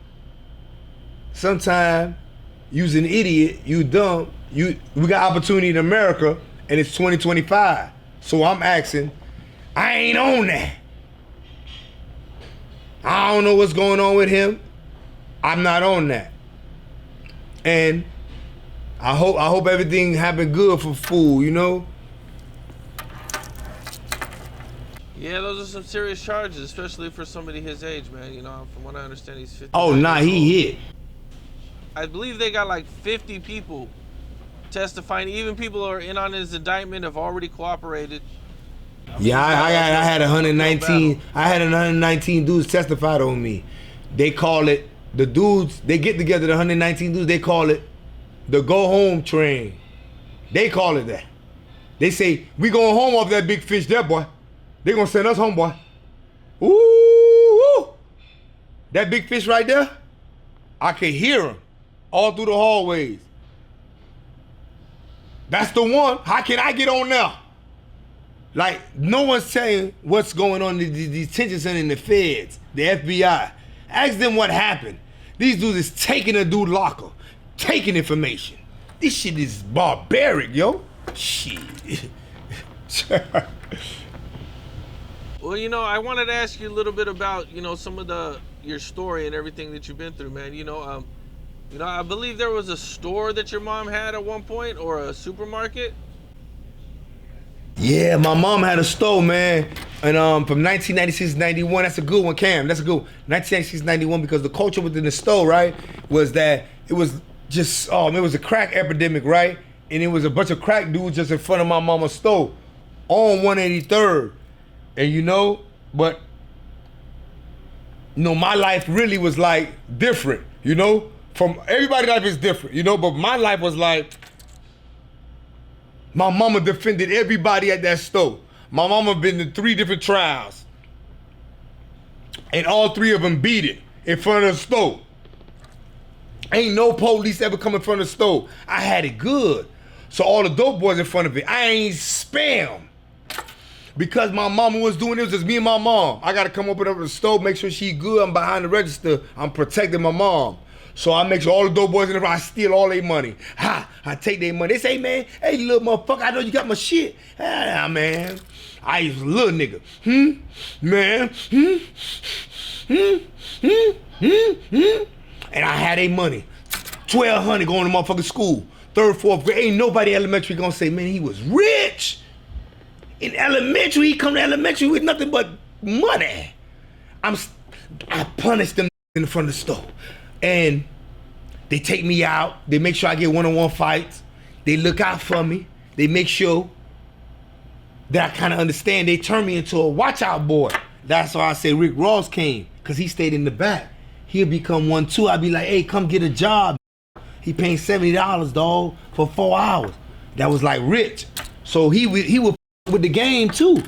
sometimes you's an idiot, you dumb, we got opportunity in America, and it's 2025. So I'm asking, I ain't on that. I don't know what's going on with him. I'm not on that. And I hope everything happened good for Fool, you know? Yeah, those are some serious charges, especially for somebody his age, man. You know, from what I understand, he's 50. Oh, nah, he hit. I believe they got like 50 people testifying. Even people who are in on his indictment have already cooperated. Yeah, I had 119. I had 119 dudes testified on me. They call it, the dudes, they get together, the 119 dudes, they call it the go home train. They call it that. They say, we going home off that big fish there, boy. They gonna send us home, boy. Ooh, that big fish right there, I can hear him all through the hallways. That's the one. How can I get on now? Like, no one's saying what's going on in the detention center in the feds, the FBI. Ask them what happened. These dudes is taking a dude locker, taking information. This shit is barbaric, yo. Shit. Well, you know, I wanted to ask you a little bit about, you know, some of your story and everything that you've been through, man. You know, I believe there was a store that your mom had at one point, or a supermarket. Yeah, my mom had a store, man. And from 1996 to 91, that's a good one, Cam. That's a good one. 1996 to 91, because the culture within the store, right, was that it was just, it was a crack epidemic, right? And it was a bunch of crack dudes just in front of my mama's store on 183rd. And you know, but, you know, my life really was like different, you know? From everybody's life is different, you know? But my life was like, my mama defended everybody at that store. My mama been to 3 different trials. And all 3 of them beat it in front of the store. Ain't no police ever come in front of the store. I had it good. So all the dope boys in front of it, I ain't spam. Because my mama was doing it, was just me and my mom. I gotta come open up the store, make sure she good. I'm behind the register. I'm protecting my mom. So I make sure all the dope boys in the front, I steal all their money. I take their money. They say, man, hey, you little motherfucker, I know you got my shit. Ah, man, I was a little nigga. Man, And I had their money. 1,200 going to motherfucking school. 3rd, 4th grade. Ain't nobody elementary gonna say, man, he was rich. In elementary, he come to elementary with nothing but money. I punished them in front of the store. And they take me out. They make sure I get one-on-one fights. They look out for me. They make sure that I kind of understand. They turn me into a watch-out boy. That's why I say Rick Ross came, because he stayed in the back. He'll become 1-2. I'd be like, hey, come get a job. He paying $70, dog, for 4 hours. That was like rich. So he would with the game too,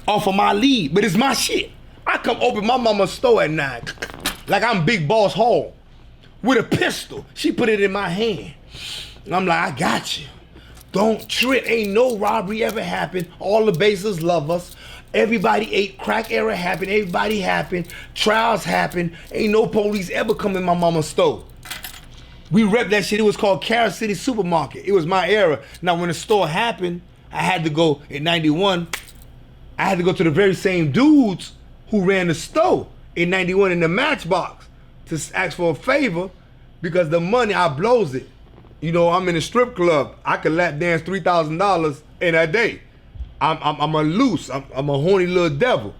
off of my lead, but it's my shit. I come open my mama's store at 9, like I'm Big Boss Hall, with a pistol. She put it in my hand. And I'm like, I got you. Don't trip, ain't no robbery ever happened. All the bases love us. Everybody ate, crack era happened, everybody happened, trials happened. Ain't no police ever come in my mama's store. We rep that shit, it was called Carol City Supermarket. It was my era. Now when the store happened, I had to go, in 91, I had to go to the very same dudes who ran the store in 91 in the Matchbox to ask for a favor, because the money, I blows it. You know, I'm in a strip club. I could lap dance $3,000 in a day. I'm a loose, I'm a horny little devil.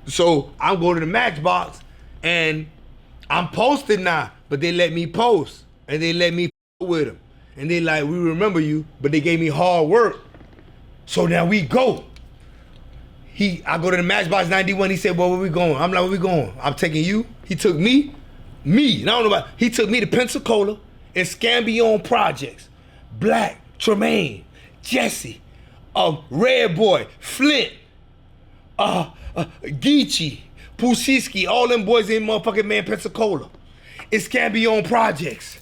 So I'm going to the Matchbox and I'm posted now, but they let me post and they let me with them. And they like, we remember you, but they gave me hard work. So now we go. I go to the Matchbox 91, he said, well, where we going? I'm like, where we going? I'm taking you. He took me, I don't know about, he took me to Pensacola and Scambion Projects, Black, Tremaine, Jesse, Red Boy, Flint, Geechee, Pusiski, all them boys in motherfucking man Pensacola. It's Scambion Projects.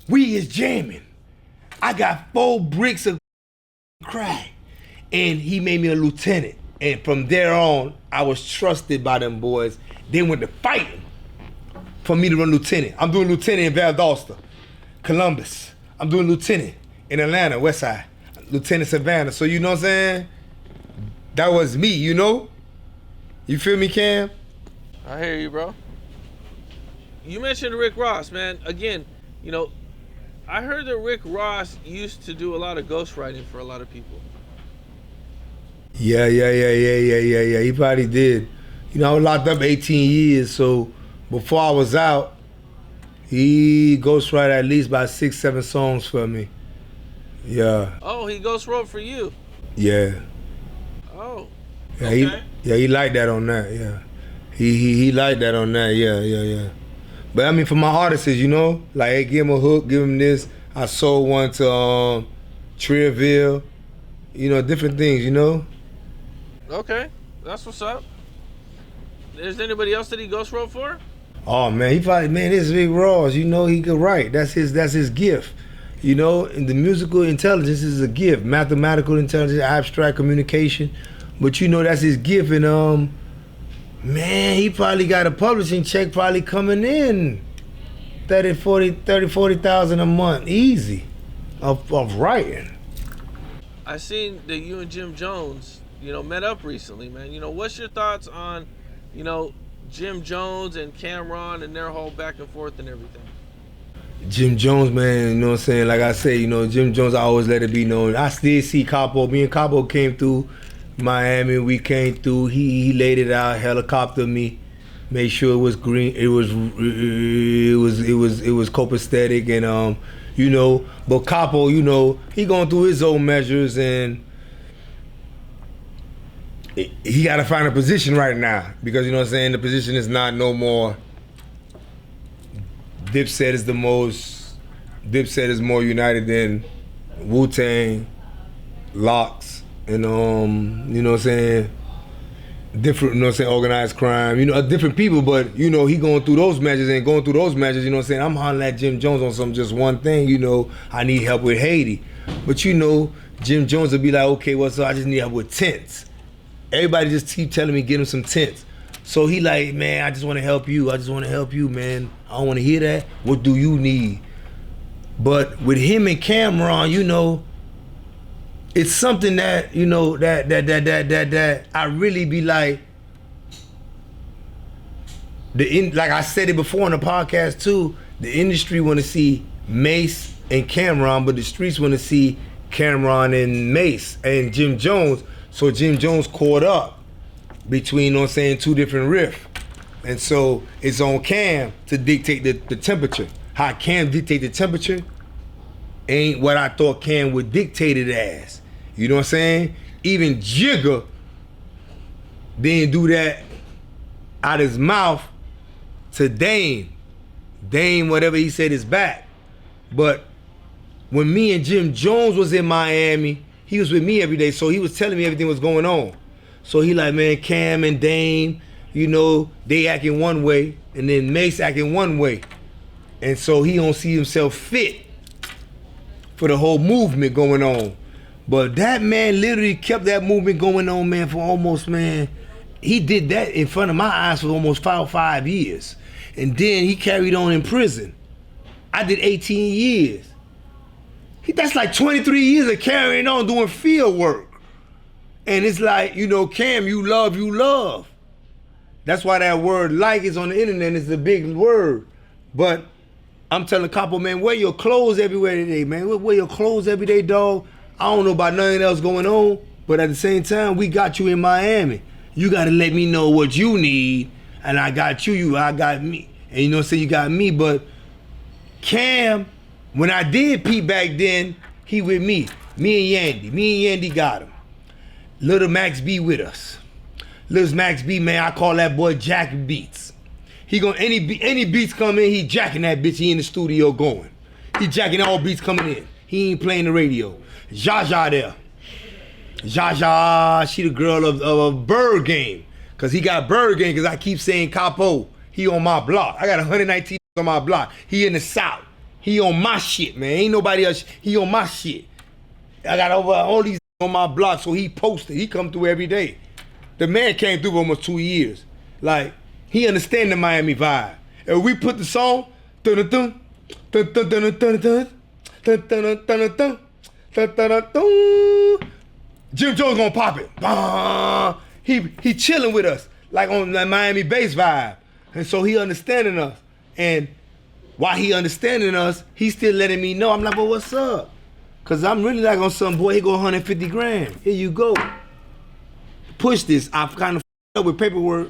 We is jamming. I got 4 bricks of crack. And he made me a lieutenant. And from there on, I was trusted by them boys. They went to fighting for me to run lieutenant. I'm doing lieutenant in Valdosta. Columbus. I'm doing lieutenant in Atlanta, West Side. Lieutenant Savannah. So you know what I'm saying? That was me, you know? You feel me, Cam? I hear you, bro. You mentioned Rick Ross, man. Again, you know, I heard that Rick Ross used to do a lot of ghostwriting for a lot of people. Yeah. He probably did. You know, I was locked up 18 years, so before I was out, he ghostwrote at least about 6-7 songs for me. Yeah. Oh, he ghostwrote for you? Yeah. Oh. Yeah, okay. He liked that on that, yeah. He liked that on that, yeah. But I mean, for my artists, you know, like, hey, give him a hook, give him this. I sold one to Trillville, you know, different things, you know. Okay, that's what's up. Is there anybody else that he ghostwrote for? Oh man, he probably, man, this Rick Ross, you know, he could write. That's his gift. You know, and the musical intelligence is a gift. Mathematical intelligence, abstract communication. But you know, that's his gift. And man, he probably got a publishing check probably coming in 40,000 a month, easy, of writing. I seen that you and Jim Jones, you know, met up recently, man. You know, what's your thoughts on, you know, Jim Jones and Cameron and their whole back and forth and everything? Jim Jones, man, you know what I'm saying? Like I say, you know, Jim Jones, I always let it be known. I still see Capo. Me and Capo came through Miami. We came through. He laid it out, helicoptered me, made sure it was green. It was copacetic, and you know. But Capo, you know, he going through his own measures, and he got to find a position right now, because you know what I'm saying. The position is not no more. Dipset is more united than Wu-Tang, Locks, and you know what I'm saying, different, you know what I'm saying, organized crime, you know, different people, but you know, he going through those measures, you know what I'm saying, I'm hollering at Jim Jones on some just one thing, you know, I need help with Haiti. But you know, Jim Jones will be like, okay, what's up? I just need help with tents. Everybody just keep telling me, get him some tents. So he like, man, I just want to help you, man. I don't want to hear that. What do you need? But with him and Cameron, you know, it's something that, you know, that I really be like, like I said it before on the podcast too, the industry want to see Mace and Cameron, but the streets want to see Cameron and Mace and Jim Jones. So Jim Jones caught up between, you know what I'm saying, two different riffs. And so it's on Cam to dictate the temperature. How Cam dictate the temperature ain't what I thought Cam would dictate it as. You know what I'm saying? Even Jigga didn't do that out his mouth to Dame. Dame, whatever he said, is back. But when me and Jim Jones was in Miami, he was with me every day, so he was telling me everything was going on. So he like, man, Cam and Dame, you know, they acting one way, and then Mace acting one way. And so he don't see himself fit for the whole movement going on. But that man literally kept that movement going on, man, for almost, man, he did that in front of my eyes for almost 5 years. And then he carried on in prison. I did 18 years. That's like 23 years of carrying on doing field work. And it's like, you know, Cam, you love. That's why that word like is on the internet. It's a big word. But I'm telling Capo, man, wear your clothes everywhere today, man. Wear your clothes every day, dog. I don't know about nothing else going on, but at the same time, we got you in Miami. You got to let me know what you need, and I got you, I got me. And you know what I'm saying, you got me, but Cam, when I did Pete back then, he with me. Me and Yandy got him. Little Max B with us. Little Max B, man, I call that boy Jack Beats. He gonna, any beats come in, he jacking that bitch, he in the studio going. He jacking all beats coming in. He ain't playing the radio. Jaja there. Jaja, she the girl of Bird Game. Cause he got Bird Game, cause I keep saying Capo, he on my block. I got 119 on my block. He in the South. He on my shit, man. Ain't nobody else, he on my shit. I got over all these on my block, so he posted. He come through every day. The man came through for almost 2 years. Like, he understand the Miami vibe. And we put the song, dun-dun-dun, Dun, dun, dun, dun, dun, dun. Dun, dun, dun, dun, dun. Dun, dun, dun, dun. Jim Jones gonna pop it. He chilling with us, like on that Miami bass vibe. And so he understanding us. And while he understanding us, he still letting me know. I'm like, well, what's up? Cause I'm really like on some boy, he go 150 grand. Here you go. Push this. I've kind of up with paperwork,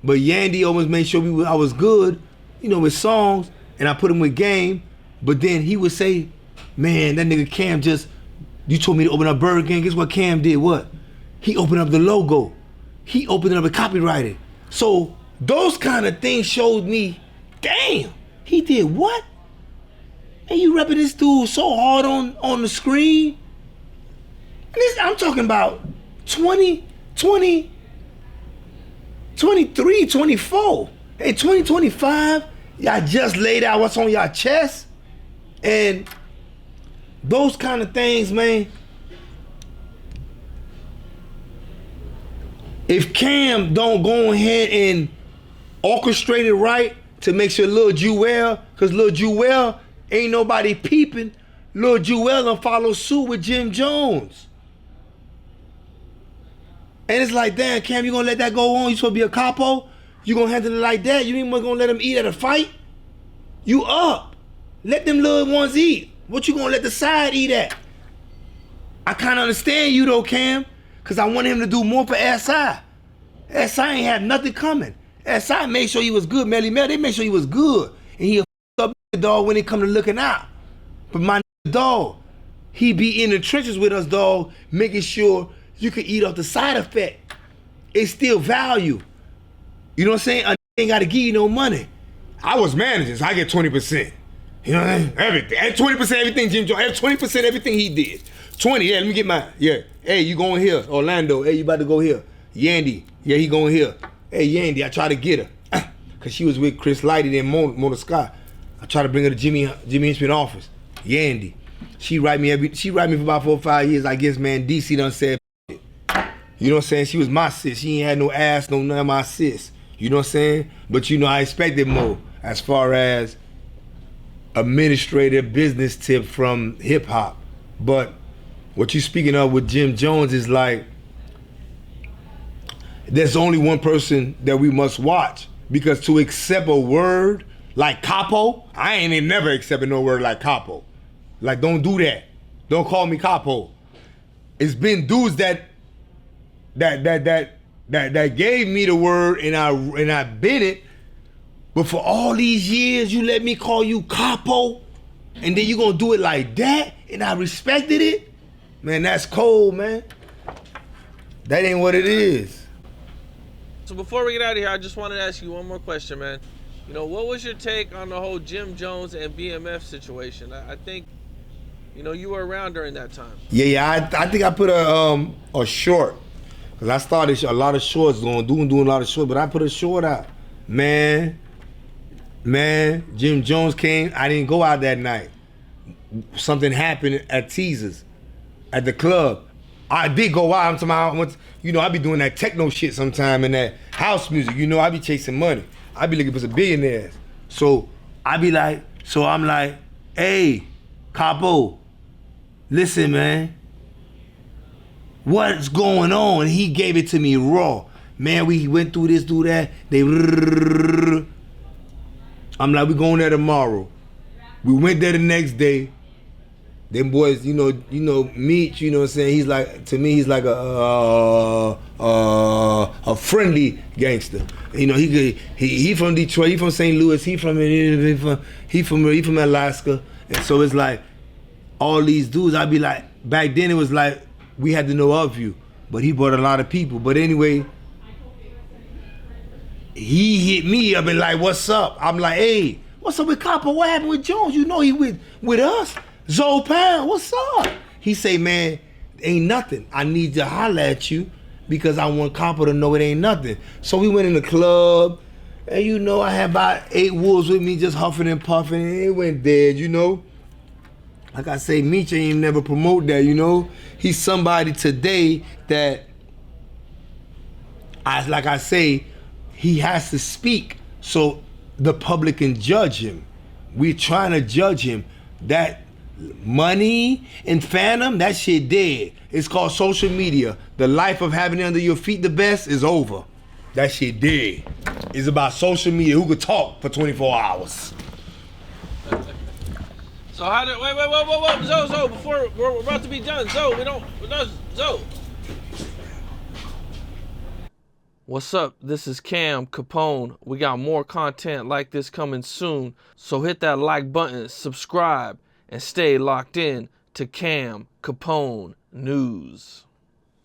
but Yandy always made sure I was good, with songs, and I put him with game. But then he would say, man, that nigga Cam you told me to open up Burger King. Guess what Cam did? What? He opened up the logo. He opened it up and copyrighted. So those kind of things showed me, damn, he did what? And you repping this dude so hard on the screen. And I'm talking about 20, 20, 23, 24. Hey, 2025, y'all just laid out what's on y'all chest. And those kind of things, man. If Cam don't go ahead and orchestrate it right to make sure Lil Jewel, because Lil Jewel ain't nobody peeping, Lil Jewel done follow suit with Jim Jones. And it's like, damn, Cam, you gonna let that go on? You supposed to be a capo? You gonna handle it like that? You ain't gonna let him eat at a fight? You up. Let them little ones eat. What you gonna let the side eat at? I kinda understand you though, Cam, cause I wanted him to do more for SI. SI ain't have nothing coming. SI made sure he was good, Melly Mel, they made sure he was good. And he a up dog when it come to looking out. But my dog, he be in the trenches with us, dog, making sure you can eat off the side effect. It's still value. You know what I'm saying? I ain't gotta give you no money. I was managing, so I get 20%. You know what I mean? Everything. At 20% everything Jim Jones, at 20% everything he did. 20, yeah, let me get mine. Yeah. Hey, you going here. Orlando, hey, you about to go here. Yandy, yeah, he going here. Hey, Yandy, I try to get her. Cause she was with Chris Lighty and Mona Scott. I try to bring her to Jimmy Hinchman office. Yandy. She write me for about 4 or 5 years. I guess, man, DC done said it. You know what I'm saying? She was my sis. She ain't had no ass, no none of my sis. You know what I'm saying? But I expected more as far as administrative business tip from hip hop. But what you speaking of with Jim Jones is like, there's only one person that we must watch, because to accept a word like capo, I ain't never accepted no word like capo. Like, don't do that. Don't call me capo. It's been dudes that gave me the word and I bit it. But for all these years, you let me call you capo, and then you gonna do it like that, and I respected it? Man, that's cold, man. That ain't what it is. So before we get out of here, I just wanted to ask you one more question, man. What was your take on the whole Jim Jones and BMF situation? I think, you were around during that time. Yeah, I think I put a short, because I started a lot of shorts, doing a lot of shorts, but I put a short out. Man, Jim Jones came. I didn't go out that night. Something happened at Teasers, at the club. I did go out. I'm talking about, I be doing that techno shit sometime and that house music. I be chasing money. I be looking for some billionaires. So I'm like, hey, Capo, listen, man, what's going on? And he gave it to me raw. Man, we went through this, through that. I'm like, we going there tomorrow. We went there the next day. Them boys, Meech, you know what I'm saying? He's like, to me, he's like a friendly gangster. He from Detroit, he from St. Louis, he from Alaska. And so it's like, all these dudes, I'd be like, back then it was like, we had to know of you. But he brought a lot of people. But anyway, he hit me up and like, what's up? I'm like, hey, what's up with Capo? What happened with Jones? He with us? Zoe Pound, what's up? He say, man, ain't nothing. I need to holler at you because I want Capo to know it ain't nothing. So we went in the club, and I had about 8 wolves with me just huffing and puffing, and it went dead, Like I say, Meech ain't never promote that, He's somebody today that, like I say, he has to speak so the public can judge him. we're trying to judge him. That money and Phantom, that shit dead. It's called social media. The life of having it under your feet the best is over. That shit dead. It's about social media. Who could talk for 24 hours? So how did, wait, Zoe, before we're about to be done, Zoe. What's up? This is Cam Capone. We got more content like this coming soon, so hit that like button, subscribe, and stay locked in to Cam Capone News.